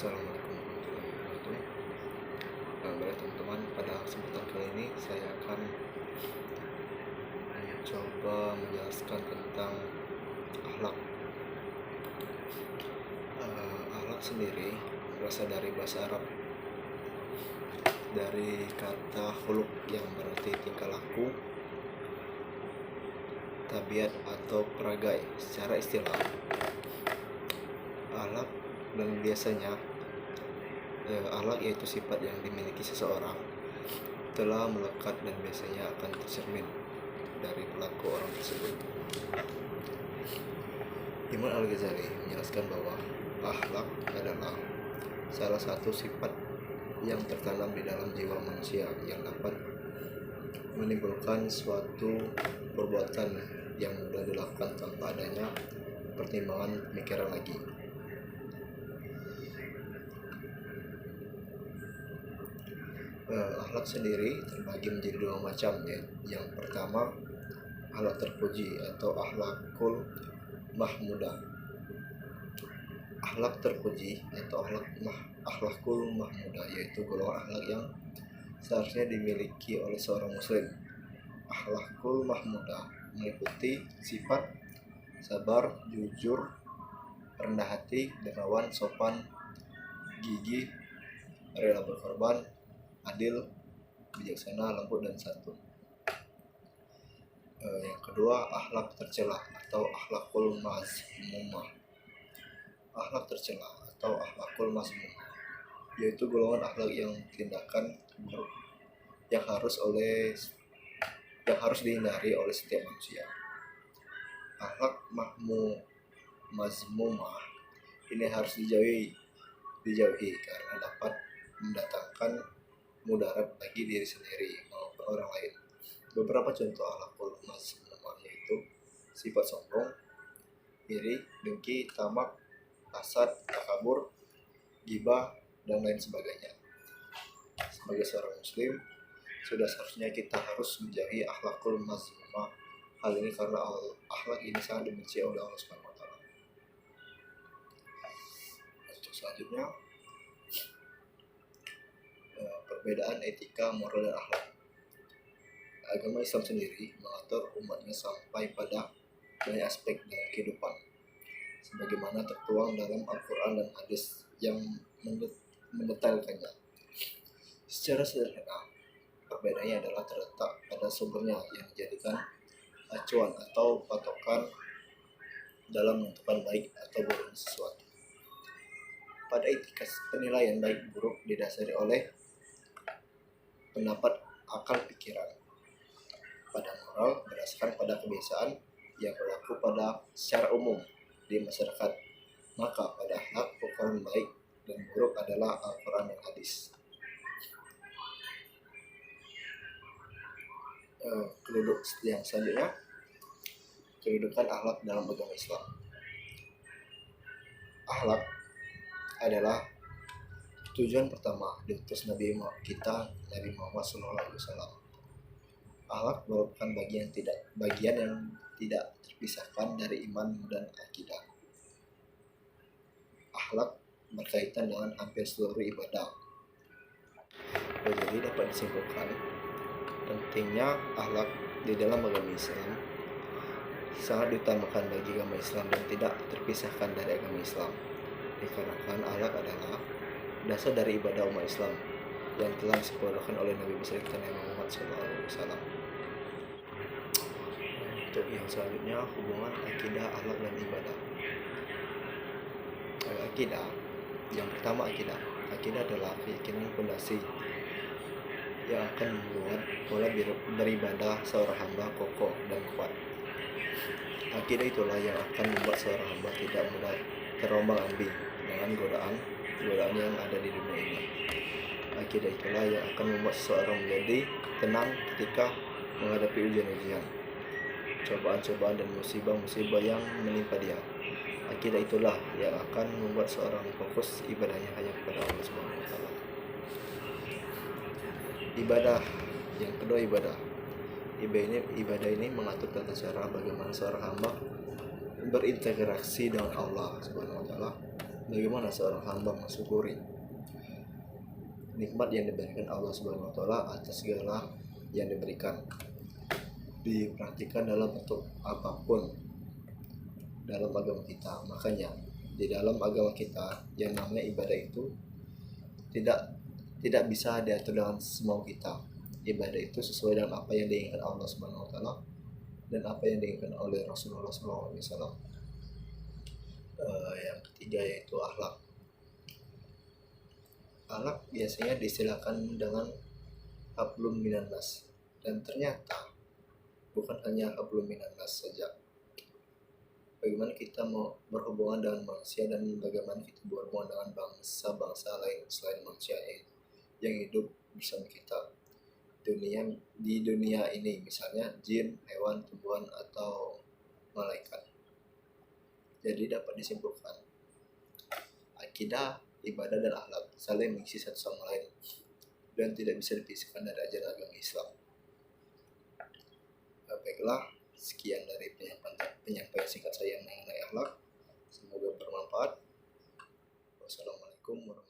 Assalamualaikum warahmatullahi wabarakatuh. Baik teman-teman, pada kesempatan kali ini saya akan mencoba menjelaskan tentang akhlak. Akhlak sendiri berasal dari bahasa Arab, dari kata khuluq yang berarti tingkah laku, tabiat atau peragai. Secara istilah, akhlak dan biasanya akhlak yaitu sifat yang dimiliki seseorang telah melekat dan biasanya akan tercermin dari perilaku orang tersebut. Imam Al-Ghazali menjelaskan bahwa akhlak adalah salah satu sifat yang tertanam di dalam jiwa manusia yang dapat menimbulkan suatu perbuatan yang mudah dilakukan tanpa adanya pertimbangan pemikiran lagi. Akhlak sendiri terbagi menjadi dua macam, ya. Yang pertama, akhlak terpuji atau akhlakul mahmudah. Akhlak terpuji atau akhlakul mahmudah yaitu golongan akhlak yang seharusnya dimiliki oleh seorang muslim. Akhlakul mahmudah meliputi sifat sabar, jujur, rendah hati, dermawan, sopan, gigih, rela berkorban, adil, bijaksana, lembut, dan santun. Yang kedua, akhlak tercela atau akhlakul mazmumah. Akhlak tercela atau akhlakul mazmumah yaitu golongan akhlak yang tindakan buruk yang harus dihindari oleh setiap manusia. Akhlak mazmumah ini harus dijauhi karena dapat mendatangkan mudarat bagi diri sendiri maupun orang lain. Beberapa contoh akhlakul mazmumah yaitu sifat sombong, iri, dengki, tamak, hasad, takabur, ghibah, dan lain sebagainya. Sebagai seorang muslim, sudah seharusnya kita harus menjauhi akhlakul mazmumah. Hal ini karena akhlak ini sangat dibenci oleh Allah Subhanahu wa taala. Untuk selanjutnya, perbedaan etika, moral, dan akhlak. Agama Islam sendiri mengatur umatnya sampai pada banyak aspek dalam kehidupan, sebagaimana tertuang dalam Al-Quran dan hadis yang mendetailkannya. Secara sederhana, perbedaannya adalah terletak pada sumbernya yang dijadikan acuan atau patokan dalam menentukan baik atau buruk sesuatu. Pada etika, penilaian baik buruk didasari oleh pendapat akal pikiran. Pada moral berdasarkan pada kebiasaan yang berlaku secara umum di masyarakat. Maka pada akhlak, ukuran baik dan buruk adalah Al-Quran dan hadis. Yang selanjutnya, kedudukan akhlak dalam agama Islam. Akhlak adalah tujuan pertama diutus Nabi Muhammad SAW. Akhlak merupakan bagian yang tidak terpisahkan dari iman dan akidah. Akhlak berkaitan dengan hampir seluruh ibadah. Jadi dapat disimpulkan pentingnya akhlak di dalam agama Islam sangat diutamakan bagi agama Islam dan tidak terpisahkan dari agama Islam. Dikarenakan akhlak adalah dasar dari ibadah umat Islam yang telah disepakati oleh Nabi besar kita Muhammad SAW. Untuk yang selanjutnya, hubungan akidah, akhlak, dan ibadah. Akidah. Yang pertama, akidah adalah keyakinan fondasi yang akan membuat pola beribadah seorang hamba kokoh dan kuat. Akidah itulah yang akan membuat seorang hamba tidak mudah terombang-ambing dengan godaan yang ada di dunia ini. Akidah itulah yang akan membuat seseorang menjadi tenang ketika menghadapi ujian-ujian, cobaan-cobaan, dan musibah-musibah yang menimpa dia. Akidah itulah yang akan membuat seorang fokus ibadahnya hanya kepada Allah Subhanahu wa taala. Ibadah. Yang kedua, ibadah ini mengatur tata cara bagaimana seorang hamba berinteraksi dengan Allah Subhanahu wa taala Bagaimana seorang hamba mensyukuri nikmat yang diberikan Allah Subhanahu wa taala atas segala yang diberikan? Diperhatikan dalam bentuk apapun dalam agama kita. Makanya di dalam agama kita yang namanya ibadah itu tidak tidak bisa diatur dengan semau kita. Ibadah itu sesuai dengan apa yang diinginkan Allah Subhanahu wa taala dan apa yang diinginkan oleh Rasulullah SAW. Yang ketiga yaitu akhlak. Akhlak biasanya diistilahkan dengan hablum minan nas, dan ternyata bukan hanya hablum minan nas saja. Bagaimana kita mau berhubungan dengan manusia dan bagaimana kita berhubungan dengan bangsa-bangsa lain selain manusia yang hidup bersama kita di dunia ini, misalnya jin, hewan, tumbuhan, atau malaikat. Jadi dapat disimpulkan, akidah, ibadah, dan akhlak saling mengisi satu sama lain dan tidak bisa dipisahkan dari ajaran agama Islam. Baiklah, sekian dari penyampaian singkat saya mengenai akhlak. Semoga bermanfaat. Wassalamualaikum warahmatullahi wabarakatuh.